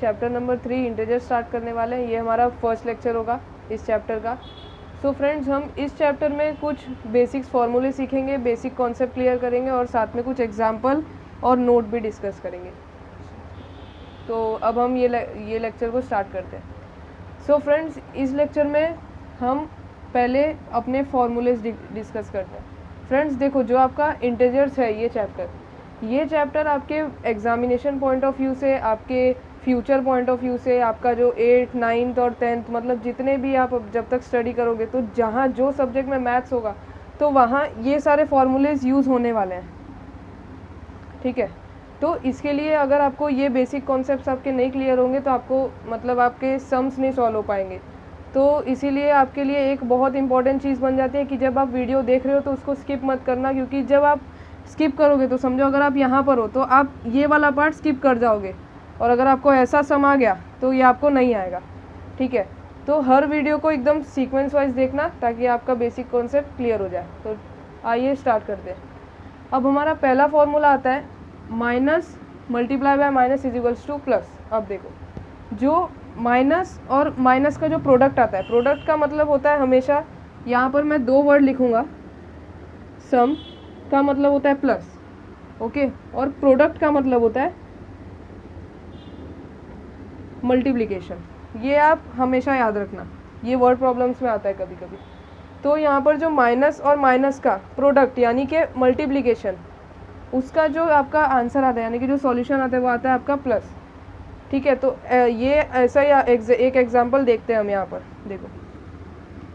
Chapter number 3 integer start करने वाले हैं। ये हमारा फर्स्ट लेक्चर होगा इस चैप्टर का। सो फ्रेंड्स, हम इस चैप्टर में कुछ बेसिक्स फार्मूले सीखेंगे, बेसिक कॉन्सेप्ट क्लियर करेंगे और साथ में कुछ एग्जाम्पल और नोट भी डिस्कस करेंगे। तो अब हम ये लेक्चर को स्टार्ट करते हैं। सो फ्रेंड्स, इस लेक्चर में हम पहले अपने फार्मूलेज डिस्कस करते हैं। फ्रेंड्स देखो, जो आपका इंटीजर्स है ये चैप्टर आपके एग्जामिनेशन पॉइंट ऑफ व्यू से, आपके फ्यूचर पॉइंट ऑफ व्यू से, आपका जो 8th 9th और 10th मतलब जितने भी आप जब तक स्टडी करोगे तो जहाँ जो सब्जेक्ट में मैथ्स होगा तो वहाँ ये सारे फार्मूलेज यूज़ होने वाले हैं। ठीक है, तो इसके लिए अगर आपको ये बेसिक कॉन्सेप्ट्स आपके नहीं क्लियर होंगे तो आपको मतलब आपके सम्स नहीं सॉल्व हो पाएंगे। तो इसीलिए आपके लिए एक बहुत इंपॉर्टेंट चीज़ बन जाती है कि जब आप वीडियो देख रहे हो तो उसको स्किप मत करना, क्योंकि जब आप स्किप करोगे तो समझो अगर आप यहाँ पर हो तो आप ये वाला पार्ट स्किप कर जाओगे और अगर आपको ऐसा सम आ गया तो ये आपको नहीं आएगा। ठीक है, तो हर वीडियो को एकदम सीक्वेंस वाइज देखना ताकि आपका बेसिक कॉन्सेप्ट क्लियर हो जाए। तो आइए स्टार्ट करते हैं। अब हमारा पहला फॉर्मूला आता है minus multiply by minus is equals two plus. अब देखो, जो माइनस और माइनस का जो प्रोडक्ट आता है, प्रोडक्ट का मतलब होता है हमेशा, यहाँ पर मैं दो वर्ड लिखूँगा, सम का मतलब होता है प्लस, ओके, और प्रोडक्ट का मतलब होता है मल्टीप्लिकेशन। ये आप हमेशा याद रखना, ये वर्ड प्रॉब्लम्स में आता है कभी कभी। तो यहाँ पर जो माइनस और माइनस का प्रोडक्ट यानी कि मल्टीप्लिकेशन, उसका जो आपका आंसर आता है यानी कि जो सॉल्यूशन आता है वो आता है आपका प्लस। ठीक है, तो ये ऐसा ही एक एग्जांपल देखते हैं हम। यहाँ पर देखो,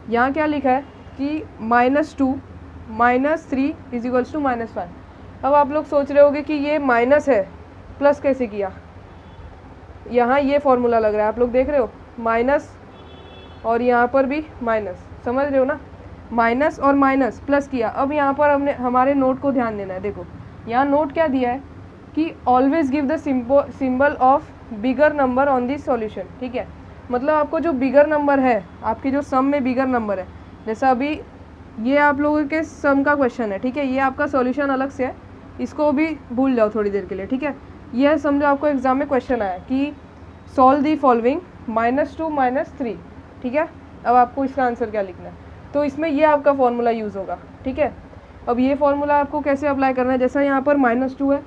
यहाँ क्या लिखा है कि -2 -3 इज इक्वल्स टू -5। अब आप लोग सोच रहे होगे कि ये माइनस है, प्लस कैसे किया। यहाँ ये फॉर्मूला लग रहा है, आप लोग देख रहे हो, माइनस और यहाँ पर भी माइनस, समझ रहे हो ना, माइनस और माइनस प्लस किया। अब यहाँ पर हमने हमारे नोट को ध्यान देना है। देखो यहाँ नोट क्या दिया है कि always give the symbol of bigger number on this solution. ठीक है, मतलब आपको जो बिगर नंबर है, आपकी जो सम में बिगर नंबर है, जैसा अभी ये आप लोगों के सम का क्वेश्चन है, ठीक है, ये आपका सॉल्यूशन अलग से है, इसको भी भूल जाओ थोड़ी देर के लिए। ठीक है, यह समझो आपको एग्जाम में क्वेश्चन आया कि सॉल्व दी फॉलोइंग -2 -3। ठीक है, अब आपको इसका आंसर क्या लिखना है, तो इसमें ये आपका फॉर्मूला यूज़ होगा। ठीक है, अब ये फॉर्मूला आपको कैसे अप्लाई करना है, जैसा यहाँ पर -2 है,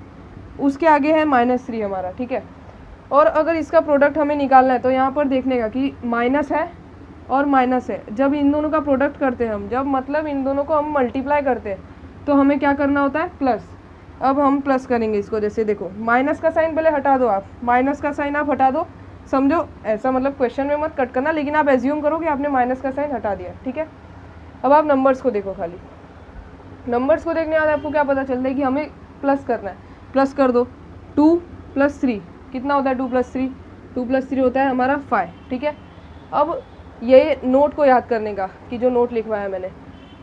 उसके आगे है -3 हमारा। ठीक है, और अगर इसका प्रोडक्ट हमें निकालना है तो यहाँ पर देखने का कि माइनस है और माइनस है, जब इन दोनों का प्रोडक्ट करते हैं हम, जब मतलब इन दोनों को हम मल्टीप्लाई करते हैं तो हमें क्या करना होता है, प्लस। अब हम प्लस करेंगे इसको, जैसे देखो माइनस का साइन पहले हटा दो, आप माइनस का साइन आप हटा दो, समझो ऐसा मतलब क्वेश्चन में मत कट करना, लेकिन आप एज्यूम करो कि आपने माइनस का साइन हटा दिया। ठीक है, अब आप नंबर्स को देखो, खाली नंबर्स को देखने के बाद आपको क्या पता चलता है कि हमें प्लस करना है। प्लस कर दो, 2 + 3 कितना होता है, 2 + 3, 2 + 3 होता है हमारा 5। ठीक है, अब ये नोट को याद करने का कि जो नोट लिखवाया मैंने,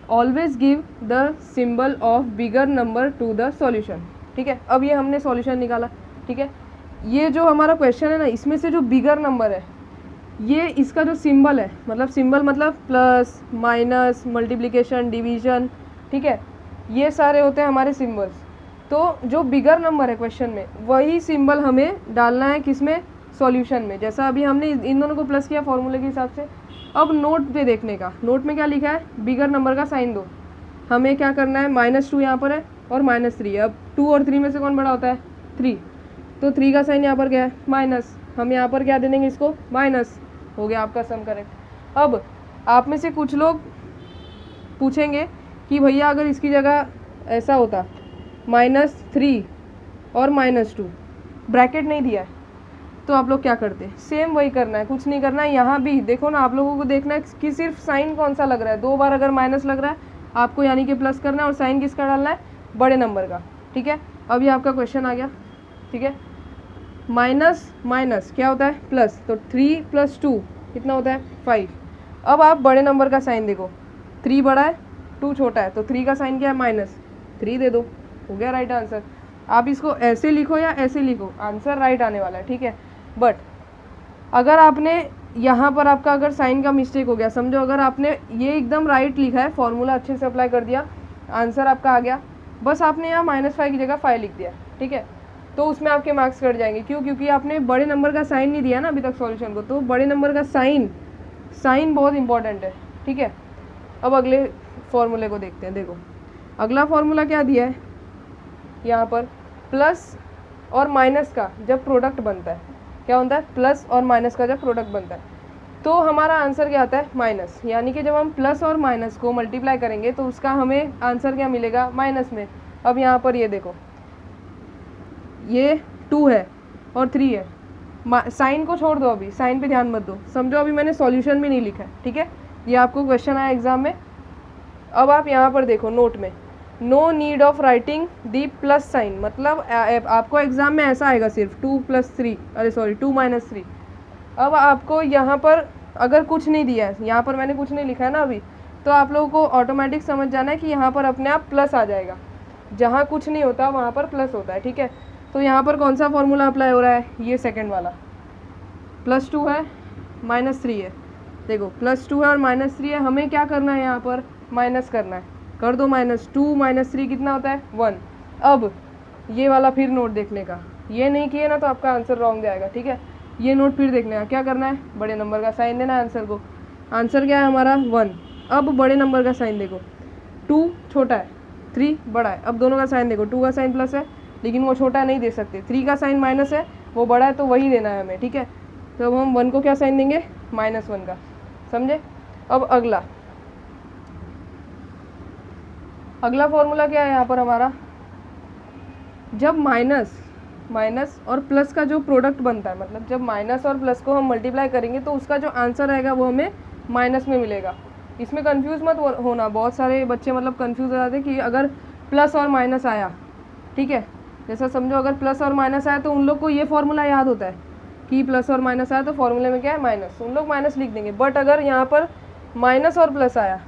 always give the symbol of bigger number two the solution. ठीक है, अब ये हमने सॉल्यूशन निकाला। ठीक है, ये जो हमारा क्वेश्चन है ना, इसमें से जो बिगर नंबर है, ये इसका जो सिंबल है, मतलब सिंबल मतलब प्लस माइनस मल्टीप्लिकेशन डिवीजन, ठीक है, ये सारे होते हैं हमारे सिंबल्स। तो जो बिगर नंबर है क्वेश्चन में, वही सिंबल हमें डालना है किसमें, सॉल्यूशन में। जैसा अभी हमने इन दोनों को प्लस किया फॉर्मूले के हिसाब से। अब नोट पे देखने का, नोट में क्या लिखा है, बिगर नंबर का साइन दो। हमें क्या करना है, -2 यहाँ पर है और -3 है। अब 2 और 3 में से कौन बड़ा होता है, 3, तो 3 का साइन यहाँ पर क्या है, माइनस। हम यहाँ पर क्या दे देंगे इसको, माइनस, हो गया आपका सम करेक्ट। अब आप में से कुछ लोग पूछेंगे कि भैया अगर इसकी जगह ऐसा होता -3 और -2, ब्रैकेट नहीं दिया है, तो आप लोग क्या करते, सेम वही करना है, कुछ नहीं करना है। यहाँ भी देखो ना, आप लोगों को देखना है कि सिर्फ साइन कौन सा लग रहा है। 2 बार अगर माइनस लग रहा है आपको यानी कि प्लस करना है, और साइन किसका डालना है, बड़े नंबर का। ठीक है, अब ये आपका क्वेश्चन आ गया। ठीक है, माइनस माइनस क्या होता है, प्लस, तो 3 + 2 कितना होता है, 5। अब आप बड़े नंबर का साइन देखो, 3 बड़ा है 2 छोटा है, तो 3 का साइन क्या है, -3 दे दो, हो गया राइट आंसर। आप इसको ऐसे लिखो या ऐसे लिखो, आंसर राइट आने वाला है। ठीक है, बट अगर आपने यहाँ पर आपका अगर साइन का मिस्टेक हो गया, समझो अगर आपने ये एकदम राइट लिखा है, फॉर्मूला अच्छे से अप्लाई कर दिया, आंसर आपका आ गया, बस आपने यहाँ -5 की जगह 5 लिख दिया। ठीक है, तो उसमें आपके मार्क्स कट जाएंगे। क्यों? क्योंकि आपने बड़े नंबर का साइन नहीं दिया ना अभी तक सॉल्यूशन को, तो बड़े नंबर का साइन बहुत इंपॉर्टेंट है, ठीक है। अब अगले फॉर्मूले को देखते हैं। देखो अगला फॉर्मूला क्या दिया है यहाँ पर, प्लस और माइनस का जब प्रोडक्ट बनता है, क्या बनता है, प्लस और माइनस का जब प्रोडक्ट बनता है, तो हमारा आंसर क्या आता है, माइनस। यानी कि जब हम प्लस और माइनस को मल्टीप्लाई करेंगे तो उसका हमें आंसर क्या मिलेगा, माइनस में। अब यहाँ पर ये देखो, ये 2 है और 3 है, साइन को छोड़ दो, अभी साइन पे ध्यान मत दो, समझो अभी मैंने सॉल्यूशन भी नहीं लिखा है, ठीक है। ये आपको क्वेश्चन आया एग्जाम में। अब आप यहाँ पर देखो नोट में, no need of writing the plus sign, मतलब आपको एग्जाम में ऐसा आएगा सिर्फ 2 + 3, अरे सॉरी 2 - 3। अब आपको यहाँ पर अगर कुछ नहीं दिया है, यहाँ पर मैंने कुछ नहीं लिखा है ना अभी, तो आप लोगों को ऑटोमेटिक समझ जाना है कि यहाँ पर अपने आप प्लस आ जाएगा, जहाँ कुछ नहीं होता वहाँ पर प्लस होता है, ठीक है। तो यहाँ पर कौन सा फॉर्मूला अप्लाई हो रहा है, ये सेकंड वाला, +2 है -3 है। देखो +2 है और -3 है, हमें क्या करना है, यहाँ पर माइनस करना है, कर दो माइनस। 2 - 3 कितना होता है, 1। अब ये वाला फिर नोट देखने का, ये नहीं किए ना तो आपका आंसर रॉन्ग जाएगा, ठीक है। ये नोट फिर देखने का, क्या करना है, बड़े नंबर का साइन देना है आंसर को। आंसर क्या है हमारा, 1। अब बड़े नंबर का साइन देखो, 2 छोटा है, 3 बड़ा है। अब दोनों का साइन देखो, 2 का साइन प्लस है लेकिन वो छोटा नहीं दे सकते, 3 का साइन माइनस है वो बड़ा है तो वही देना है हमें, ठीक है। तो अब हम 1 को क्या साइन देंगे, -1 का, समझे। अब अगला फॉर्मूला क्या है यहाँ पर हमारा, जब माइनस और प्लस का जो प्रोडक्ट बनता है, मतलब जब माइनस और प्लस को हम मल्टीप्लाई करेंगे तो उसका जो आंसर आएगा वो हमें माइनस में मिलेगा। इसमें कंफ्यूज मत होना, बहुत सारे बच्चे मतलब कंफ्यूज हो जाते हैं कि अगर प्लस और माइनस आया, ठीक है, जैसा समझो अगर प्लस और माइनस आया तो उन लोग को ये फॉर्मूला याद होता है कि प्लस और माइनस आया तो फॉर्मूले में क्या है, माइनस, उन लोग माइनस लिख देंगे। बट अगर यहाँ पर माइनस और प्लस आया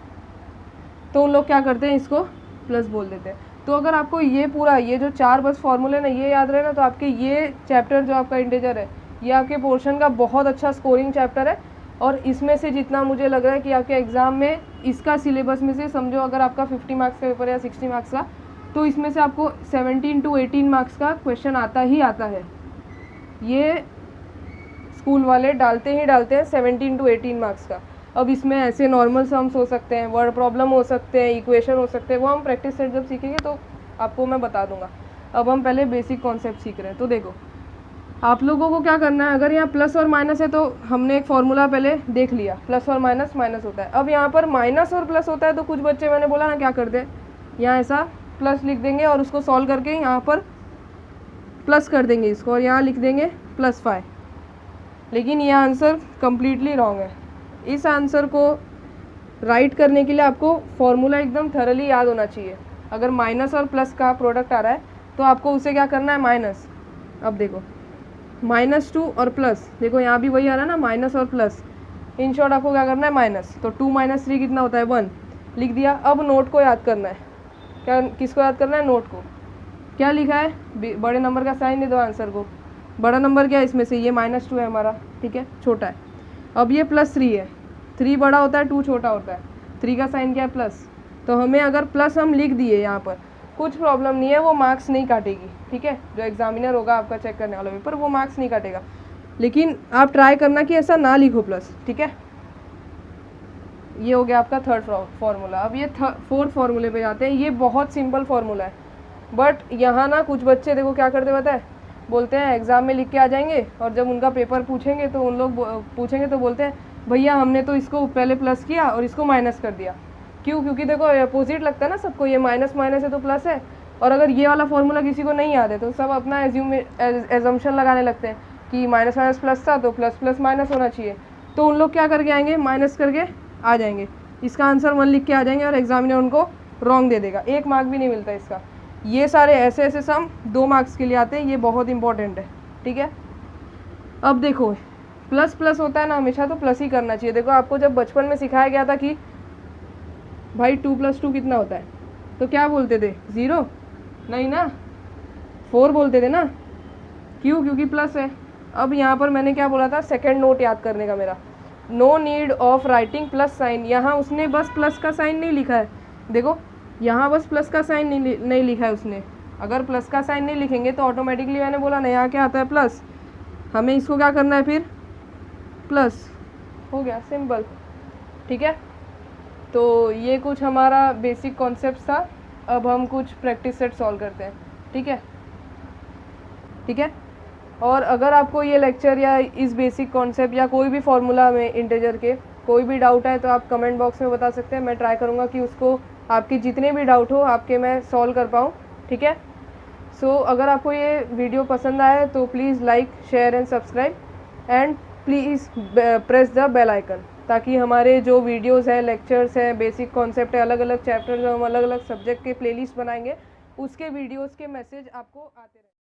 तो उन लोग क्या करते हैं, इसको प्लस बोल देते हैं। तो अगर आपको ये पूरा, ये जो 4 बस फॉर्मूले ना ये याद रहे ना, तो आपके ये चैप्टर जो आपका इंटीजर है, ये आपके पोर्शन का बहुत अच्छा स्कोरिंग चैप्टर है। और इसमें से जितना मुझे लग रहा है कि आपके एग्ज़ाम में इसका सिलेबस में से समझो अगर आपका 50 मार्क्स का पेपर या 60 मार्क्स का, तो इसमें से आपको 17 to 18 मार्क्स का क्वेश्चन आता ही आता है। ये स्कूल वाले डालते ही डालते हैं 17 to 18 मार्क्स का। अब इसमें ऐसे नॉर्मल सम्स हो सकते हैं, वर्ड प्रॉब्लम हो सकते हैं, इक्वेशन हो सकते हैं, वो हम प्रैक्टिस सेट जब सीखेंगे तो आपको मैं बता दूंगा। अब हम पहले बेसिक कॉन्सेप्ट सीख रहे हैं। तो देखो आप लोगों को क्या करना है, अगर यहाँ प्लस और माइनस है तो हमने एक फॉर्मूला पहले देख लिया, प्लस और माइनस माइनस होता है। अब यहाँ पर माइनस और प्लस होता है तो कुछ बच्चे, मैंने बोला ना क्या करते हैं, यहाँ ऐसा प्लस लिख देंगे और उसको सॉल्व करके यहाँ पर प्लस कर देंगे इसको, और यहाँ लिख देंगे +5। लेकिन ये आंसर कम्प्लीटली रॉन्ग है। इस आंसर को राइट करने के लिए आपको फॉर्मूला एकदम थरली याद होना चाहिए। अगर माइनस और प्लस का प्रोडक्ट आ रहा है तो आपको उसे क्या करना है, माइनस। अब देखो -2 और प्लस, देखो यहाँ भी वही आ रहा है ना, माइनस और प्लस, इन शॉर्ट आपको क्या करना है, माइनस। तो 2 - 3 कितना होता है, 1 लिख दिया। अब नोट को याद करना है, क्या, किसको याद करना है, नोट को। क्या लिखा है, बड़े नंबर का साइन दे दो आंसर को। बड़ा नंबर क्या है इसमें से, ये -2 है हमारा, ठीक है, छोटा है। अब ये +3 है, 3 बड़ा होता है 2 छोटा होता है, 3 का साइन क्या है, प्लस। तो हमें अगर प्लस हम लिख दिए यहाँ पर, कुछ प्रॉब्लम नहीं है, वो मार्क्स नहीं काटेगी, ठीक है। जो एग्जामिनर होगा आपका चेक करने वाला पेपर, वो मार्क्स नहीं काटेगा। लेकिन आप ट्राई करना कि ऐसा ना लिखो प्लस, ठीक है। ये हो गया आपका थर्ड फार्मूला। अब ये फोर्थ फार्मूले पे जाते हैं। ये बहुत सिंपल फार्मूला है, बट यहाँ ना कुछ बच्चे देखो क्या करते पता है, बोलते हैं एग्ज़ाम में लिख के आ जाएंगे, और जब उनका पेपर पूछेंगे तो उन लोग पूछेंगे तो बोलते हैं भैया हमने तो इसको पहले प्लस किया और इसको माइनस कर दिया। क्यों? क्योंकि देखो अपोजिट लगता है ना सबको, ये माइनस माइनस है तो प्लस है। और अगर ये वाला फार्मूला किसी को नहीं याद है तो सब अपना एजम्पशन लगाने लगते हैं कि माइनस माइनस प्लस था तो प्लस प्लस माइनस होना चाहिए। तो उन लोग क्या करके आएंगे, माइनस करके आ जाएंगे, इसका आंसर 1 लिख के आ जाएंगे और एग्जामिनर उनको रॉन्ग दे देगा, 1 मार्क भी नहीं मिलता इसका। ये सारे ऐसे ऐसे सम 2 मार्क्स के लिए आते हैं, ये बहुत इंपॉर्टेंट है, ठीक है। अब देखो प्लस प्लस होता है ना हमेशा, तो प्लस ही करना चाहिए। देखो आपको जब बचपन में सिखाया गया था कि भाई 2 + 2 कितना होता है, तो क्या बोलते थे, 0 नहीं ना, 4 बोलते थे ना। क्यों? क्योंकि प्लस है। अब यहाँ पर मैंने क्या बोला था, सेकंड नोट याद करने का मेरा, no need of writing plus sign. यहाँ उसने बस प्लस का साइन नहीं लिखा है, देखो यहाँ बस प्लस का साइन नहीं लिखा है उसने, अगर प्लस का साइन नहीं लिखेंगे तो ऑटोमेटिकली मैंने बोला ना यहाँ क्या आता है प्लस, हमें इसको क्या करना है फिर प्लस, हो गया सिंपल। ठीक है, तो ये कुछ हमारा बेसिक कॉन्सेप्ट था। अब हम कुछ प्रैक्टिस सेट सॉल्व करते हैं। ठीक है, ठीक है। और अगर आपको ये लेक्चर या इस बेसिक कॉन्सेप्ट या कोई भी फॉर्मूला में इंटीजर के कोई भी डाउट है तो आप कमेंट बॉक्स में बता सकते हैं। मैं ट्राई करूँगा कि उसको आपके जितने भी डाउट हो आपके मैं सॉल्व कर पाऊँ। ठीक है, सो अगर आपको ये वीडियो पसंद आए तो please like share and subscribe and please press the bell icon, ताकि हमारे जो वीडियोस हैं, लेक्चर्स हैं, बेसिक कॉन्सेप्ट है, अलग अलग चैप्टर जो हम अलग अलग सब्जेक्ट के प्लेलिस्ट बनाएंगे उसके वीडियोस के मैसेज आपको आते रहें।